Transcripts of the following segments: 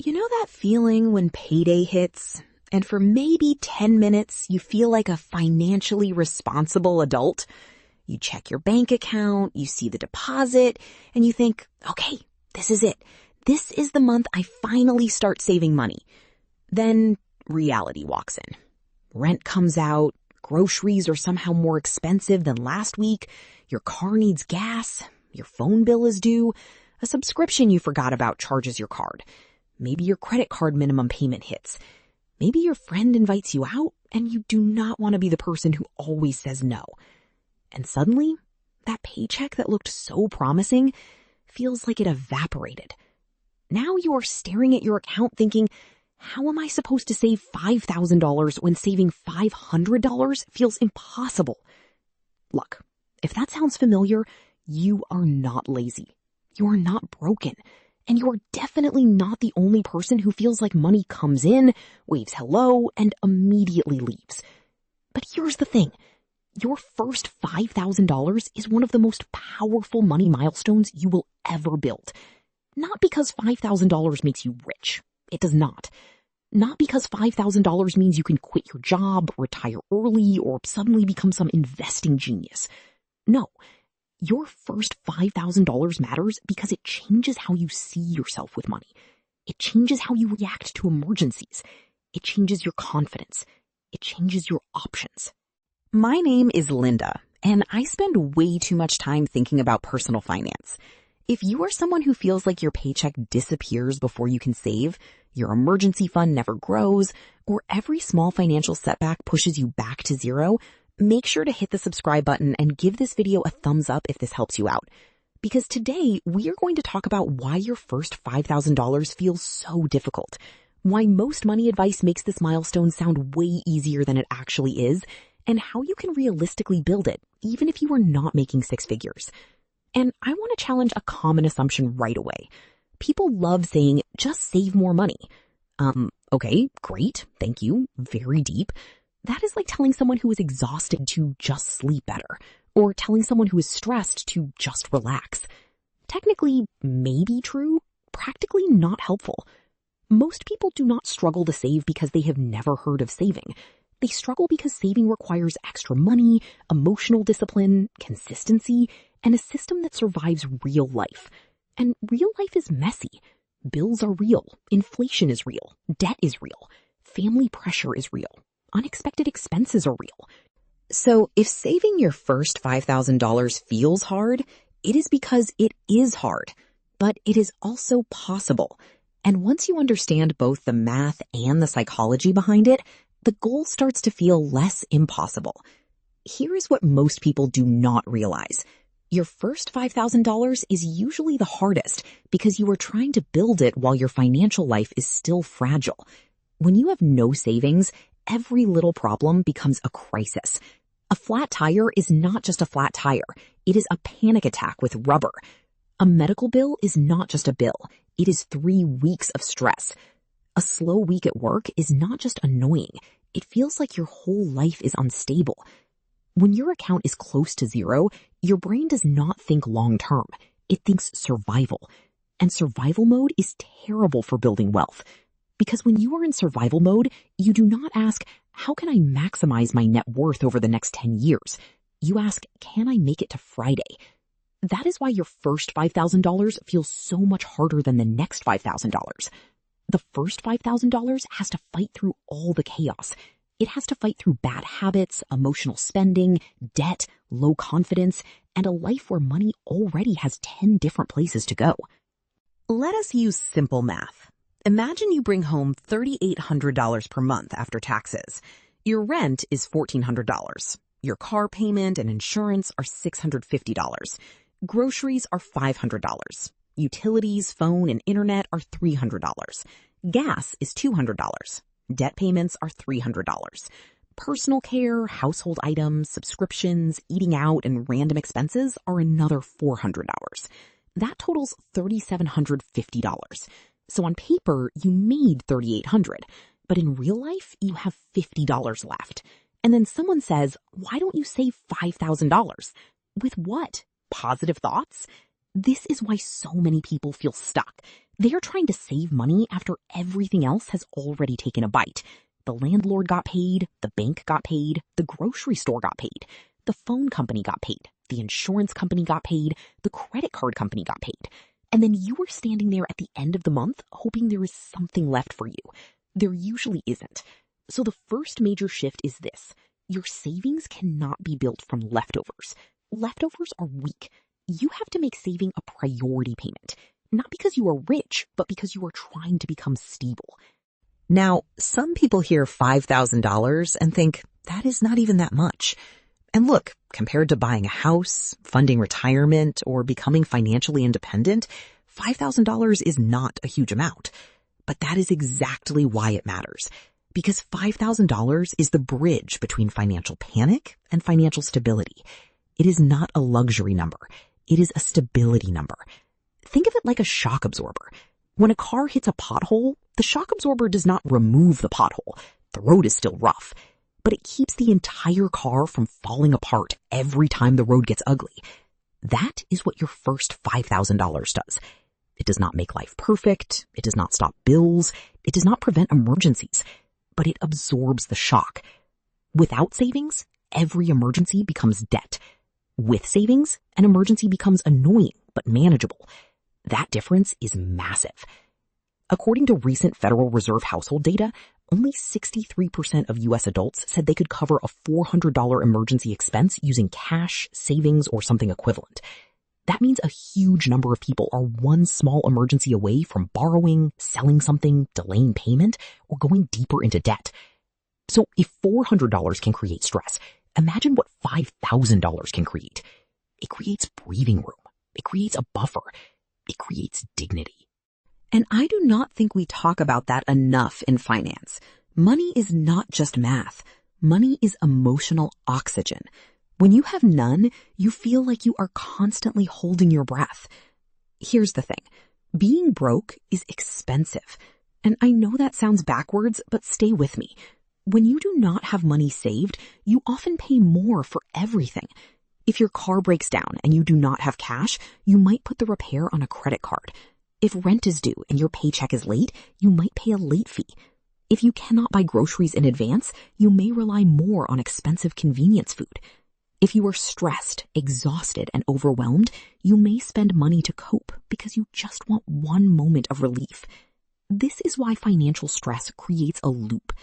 You know that feeling when payday hits, and for maybe 10 minutes you feel like a financially responsible adult? You check your bank account, you see the deposit, and you think, okay, this is it. This is the month I finally start saving money. Then reality walks in. Rent comes out, groceries are somehow more expensive than last week, your car needs gas, your phone bill is due, a subscription you forgot about charges your card. Maybe your credit card minimum payment hits. Maybe your friend invites you out and you do not want to be the person who always says no. And suddenly, that paycheck that looked so promising feels like it evaporated. Now you are staring at your account thinking, how am I supposed to save $5,000 when saving $500 feels impossible? Look, if that sounds familiar, you are not lazy. You are not broken. And you're definitely not the only person who feels like money comes in, waves hello, and immediately leaves. But here's the thing. Your first $5,000 is one of the most powerful money milestones you will ever build. Not because $5,000 makes you rich. It does not. Not because $5,000 means you can quit your job, retire early, or suddenly become some investing genius. No. Your first $5,000 matters because it changes how you see yourself with money. It changes how you react to emergencies. It changes your confidence. It changes your options. My name is Linda, and I spend way too much time thinking about personal finance. If you are someone who feels like your paycheck disappears before you can save, your emergency fund never grows, or every small financial setback pushes you back to zero, make sure to hit the subscribe button and give this video a thumbs up if this helps you out. Because today, we are going to talk about why your first $5,000 feels so difficult, why most money advice makes this milestone sound way easier than it actually is, and how you can realistically build it, even if you are not making six figures. And I want to challenge a common assumption right away. People love saying, just save more money. Okay, great, thank you, very deep. That is like telling someone who is exhausted to just sleep better, or telling someone who is stressed to just relax. Technically, maybe true, practically not helpful. Most people do not struggle to save because they have never heard of saving. They struggle because saving requires extra money, emotional discipline, consistency, and a system that survives real life. And real life is messy. Bills are real, inflation is real, debt is real, family pressure is real. Unexpected expenses are real. So if saving your first $5,000 feels hard, it is because it is hard, but it is also possible. And once you understand both the math and the psychology behind it, the goal starts to feel less impossible. Here is what most people do not realize. Your first $5,000 is usually the hardest because you are trying to build it while your financial life is still fragile. When you have no savings, every little problem becomes a crisis. A flat tire is not just a flat tire. It is a panic attack with rubber. A medical bill is not just a bill. It is 3 weeks of stress. A slow week at work is not just annoying. It feels like your whole life is unstable. When your account is close to zero, your brain does not think long term. It thinks survival. And survival mode is terrible for building wealth. Because when you are in survival mode, you do not ask, how can I maximize my net worth over the next 10 years? You ask, can I make it to Friday? That is why your first $5,000 feels so much harder than the next $5,000. The first $5,000 has to fight through all the chaos. It has to fight through bad habits, emotional spending, debt, low confidence, and a life where money already has 10 different places to go. Let us use simple math. Imagine you bring home $3,800 per month after taxes. Your rent is $1,400. Your car payment and insurance are $650. Groceries are $500. Utilities, phone, and internet are $300. Gas is $200. Debt payments are $300. Personal care, household items, subscriptions, eating out, and random expenses are another $400. That totals $3,750. So on paper, you made $3,800, but in real life, you have $50 left. And then someone says, why don't you save $5,000? With what? Positive thoughts? This is why so many people feel stuck. They are trying to save money after everything else has already taken a bite. The landlord got paid, the bank got paid, the grocery store got paid, the phone company got paid, the insurance company got paid, the credit card company got paid. And then you are standing there at the end of the month hoping there is something left for you. There usually isn't. So the first major shift is this. Your savings cannot be built from leftovers. Leftovers are weak. You have to make saving a priority payment. Not because you are rich, but because you are trying to become stable. Now, some people hear $5,000 and think that is not even that much. And look, compared to buying a house, funding retirement, or becoming financially independent, $5,000 is not a huge amount. But that is exactly why it matters. Because $5,000 is the bridge between financial panic and financial stability. It is not a luxury number. It is a stability number. Think of it like a shock absorber. When a car hits a pothole, the shock absorber does not remove the pothole. The road is still rough. But it keeps the entire car from falling apart every time the road gets ugly. That is what your first $5,000 does. It does not make life perfect. It does not stop bills. It does not prevent emergencies. But it absorbs the shock. Without savings, every emergency becomes debt. With savings, an emergency becomes annoying but manageable. That difference is massive. According to recent Federal Reserve household data, only 63% of U.S. adults said they could cover a $400 emergency expense using cash, savings, or something equivalent. That means a huge number of people are one small emergency away from borrowing, selling something, delaying payment, or going deeper into debt. So if $400 can create stress, imagine what $5,000 can create. It creates breathing room. It creates a buffer. It creates dignity. And I do not think we talk about that enough in finance. Money is not just math. Money is emotional oxygen. When you have none, you feel like you are constantly holding your breath. Here's the thing. Being broke is expensive. And I know that sounds backwards, but stay with me. When you do not have money saved, you often pay more for everything. If your car breaks down and you do not have cash, you might put the repair on a credit card. If rent is due and your paycheck is late, you might pay a late fee. If you cannot buy groceries in advance, you may rely more on expensive convenience food. If you are stressed, exhausted, and overwhelmed, you may spend money to cope because you just want one moment of relief. This is why financial stress creates a loop.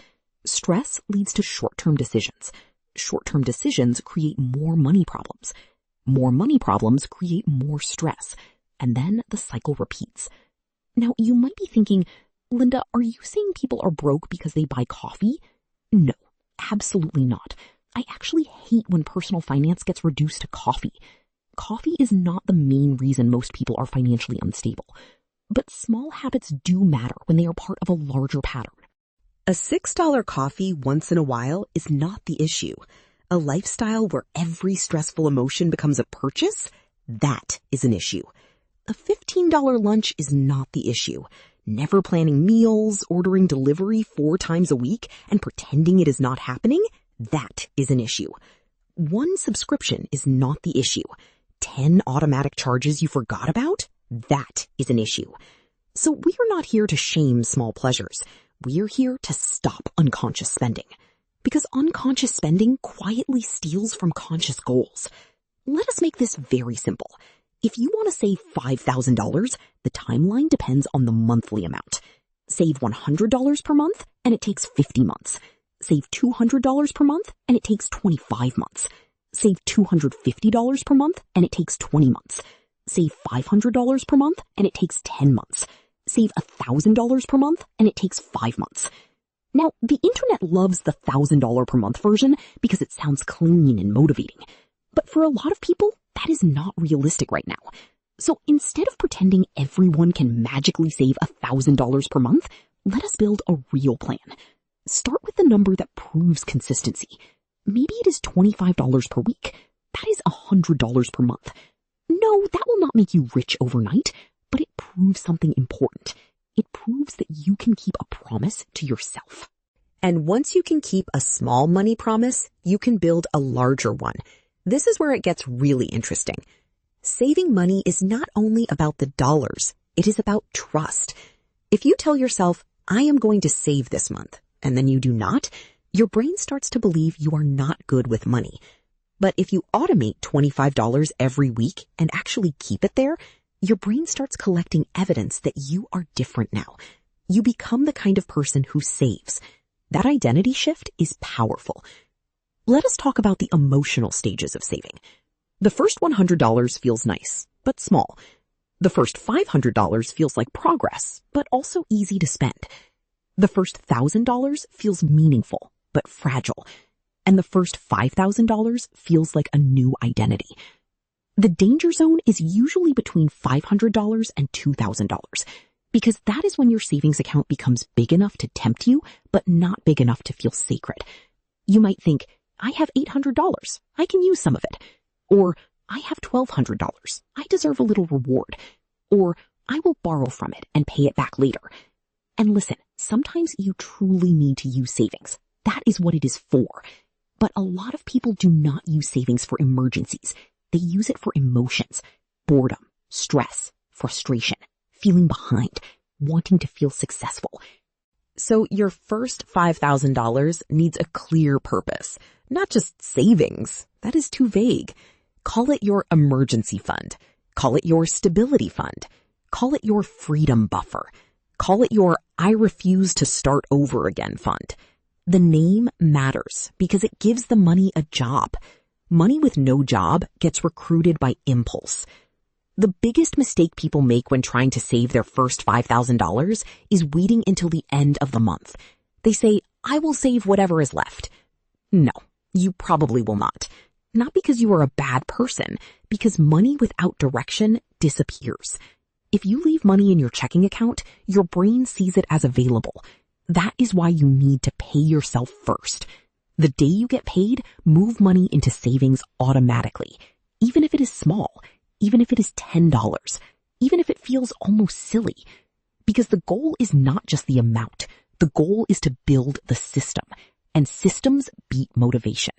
Stress leads to short-term decisions. Short-term decisions create more money problems. More money problems create more stress. And then the cycle repeats. Now, you might be thinking, Linda, are you saying people are broke because they buy coffee? No, absolutely not. I actually hate when personal finance gets reduced to coffee. Coffee is not the main reason most people are financially unstable. But small habits do matter when they are part of a larger pattern. A $6 coffee once in a while is not the issue. A lifestyle where every stressful emotion becomes a purchase, that is an issue. A $15 lunch is not the issue. Never planning meals, ordering delivery 4 times a week, and pretending it is not happening, that is an issue. One subscription is not the issue. 10 automatic charges you forgot about, that is an issue. So we are not here to shame small pleasures. We're here to stop unconscious spending. Because unconscious spending quietly steals from conscious goals. Let us make this very simple. If you want to save $5,000, the timeline depends on the monthly amount. Save $100 per month, and it takes 50 months. Save $200 per month, and it takes 25 months. Save $250 per month, and it takes 20 months. Save $500 per month, and it takes 10 months. Save $1,000 per month, and it takes 5 months. Now, the internet loves the $1,000 per month version because it sounds clean and motivating. But for a lot of people, that is not realistic right now. So instead of pretending everyone can magically save $1,000 per month, let us build a real plan. Start with the number that proves consistency. Maybe it is $25 per week. That is $100 per month. No, that will not make you rich overnight, but it proves something important. It proves that you can keep a promise to yourself. And once you can keep a small money promise, you can build a larger one. This is where it gets really interesting. Saving money is not only about the dollars, It is about trust. If you tell yourself, I am going to save this month, and then you do not, your brain starts to believe you are not good with money. But if you automate $25 every week and actually keep it there, your brain starts collecting evidence that you are different now. You become the kind of person who saves. That identity shift is powerful. Let us talk about the emotional stages of saving. The first $100 feels nice, but small. The first $500 feels like progress, but also easy to spend. The first $1,000 feels meaningful, but fragile. And the first $5,000 feels like a new identity. The danger zone is usually between $500 and $2,000, because that is when your savings account becomes big enough to tempt you, but not big enough to feel sacred. You might think, I have $800. I can use some of it. Or, I have $1,200. I deserve a little reward. Or, I will borrow from it and pay it back later. And listen, sometimes you truly need to use savings. That is what it is for. But a lot of people do not use savings for emergencies. They use it for emotions, boredom, stress, frustration, feeling behind, wanting to feel successful. So your first $5,000 needs a clear purpose, not just savings. That is too vague. Call it your emergency fund. Call it your stability fund. Call it your freedom buffer. Call it your I refuse to start over again fund. The name matters because it gives the money a job. Money with no job gets recruited by impulse. The biggest mistake people make when trying to save their first $5,000 is waiting until the end of the month. They say, I will save whatever is left. No, you probably will not. Not because you are a bad person, because money without direction disappears. If you leave money in your checking account, your brain sees it as available. That is why you need to pay yourself first. The day you get paid, move money into savings automatically, even if it is small, even if it is $10, even if it feels almost silly. Because the goal is not just the amount. The goal is to build the system, and systems beat motivation.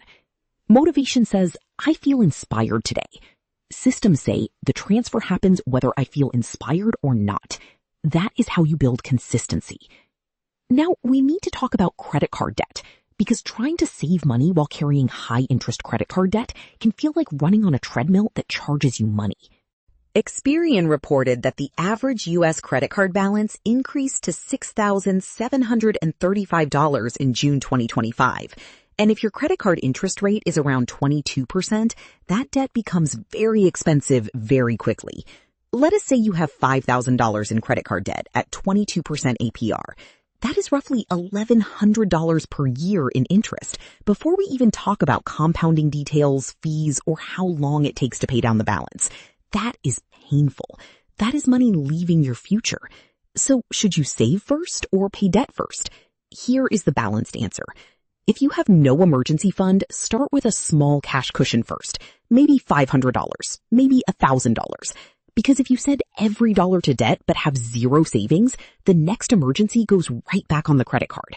Motivation says, I feel inspired today. Systems say the transfer happens whether I feel inspired or not. That is how you build consistency. Now, we need to talk about credit card debt, because trying to save money while carrying high-interest credit card debt can feel like running on a treadmill that charges you money. Experian reported that the average U.S. credit card balance increased to $6,735 in June 2025. And if your credit card interest rate is around 22%, that debt becomes very expensive very quickly. Let us say you have $5,000 in credit card debt at 22% APR. That is roughly $1,100 per year in interest before we even talk about compounding details, fees, or how long it takes to pay down the balance. That is painful. That is money leaving your future. So should you save first or pay debt first? Here is the balanced answer. If you have no emergency fund, start with a small cash cushion first, maybe $500, maybe $1,000. Because if you send every dollar to debt but have zero savings, the next emergency goes right back on the credit card.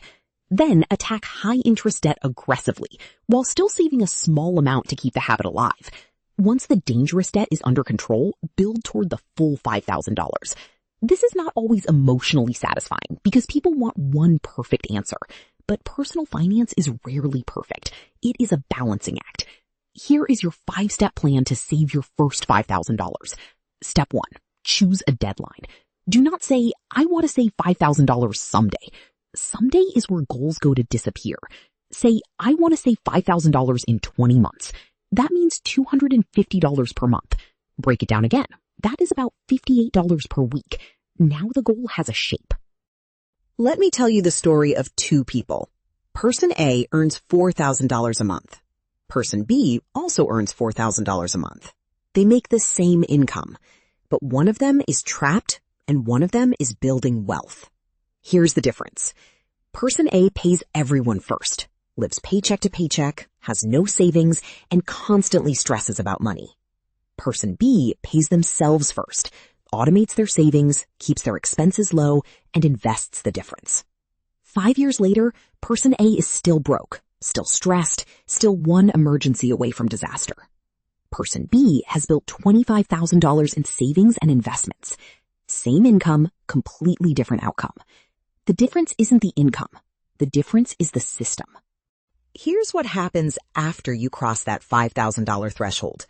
Then attack high-interest debt aggressively, while still saving a small amount to keep the habit alive. Once the dangerous debt is under control, build toward the full $5,000. This is not always emotionally satisfying because people want one perfect answer. But personal finance is rarely perfect. It is a balancing act. Here is your 5-step plan to save your first $5,000. Step 1, choose a deadline. Do not say, I want to save $5,000 someday. Someday is where goals go to disappear. Say, I want to save $5,000 in 20 months. That means $250 per month. Break it down again. That is about $58 per week. Now the goal has a shape. Let me tell you the story of two people. Person A earns $4,000 a month. Person B also earns $4,000 a month. They make the same income, but one of them is trapped and one of them is building wealth. Here's the difference. Person A pays everyone first, lives paycheck to paycheck, has no savings, and constantly stresses about money. Person B pays themselves first, automates their savings, keeps their expenses low, and invests the difference. 5 years later, Person A is still broke, still stressed, still one emergency away from disaster. Person B has built $25,000 in savings and investments. Same income, completely different outcome. The difference isn't the income. The difference is the system. Here's what happens after you cross that $5,000 threshold.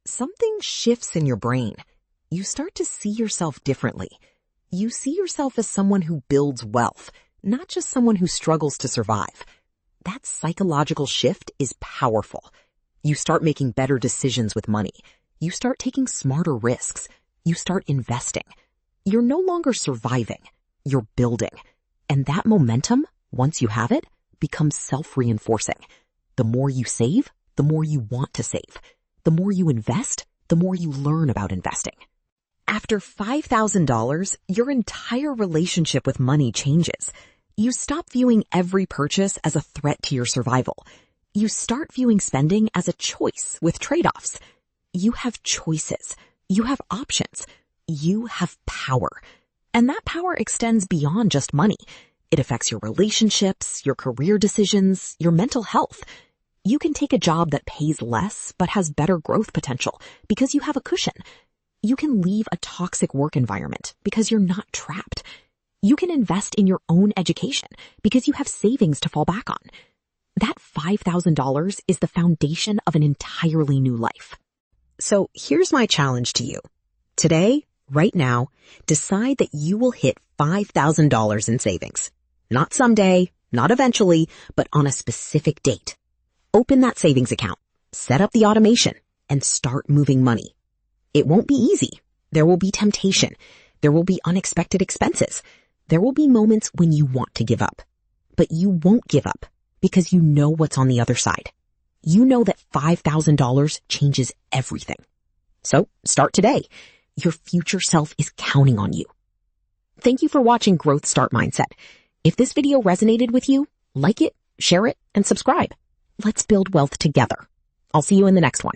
Something shifts in your brain. You start to see yourself differently. You see yourself as someone who builds wealth, not just someone who struggles to survive. That psychological shift is powerful. You start making better decisions with money. You start taking smarter risks. You start investing. You're no longer surviving. You're building. And that momentum, once you have it, becomes self-reinforcing. The more you save, the more you want to save. The more you invest, the more you learn about investing. After $5,000, your entire relationship with money changes. You stop viewing every purchase as a threat to your survival. You start viewing spending as a choice with trade-offs. You have choices. You have options. You have power. And that power extends beyond just money. It affects your relationships, your career decisions, your mental health. You can take a job that pays less but has better growth potential because you have a cushion. You can leave a toxic work environment because you're not trapped. You can invest in your own education because you have savings to fall back on. That $5,000 is the foundation of an entirely new life. So here's my challenge to you. Today, right now, decide that you will hit $5,000 in savings. Not someday, not eventually, but on a specific date. Open that savings account, set up the automation, and start moving money. It won't be easy. There will be temptation. There will be unexpected expenses. There will be moments when you want to give up. But you won't give up because you know what's on the other side. You know that $5,000 changes everything. So start today. Your future self is counting on you. Thank you for watching Growth Start Mindset. If this video resonated with you, like it, share it, and subscribe. Let's build wealth together. I'll see you in the next one.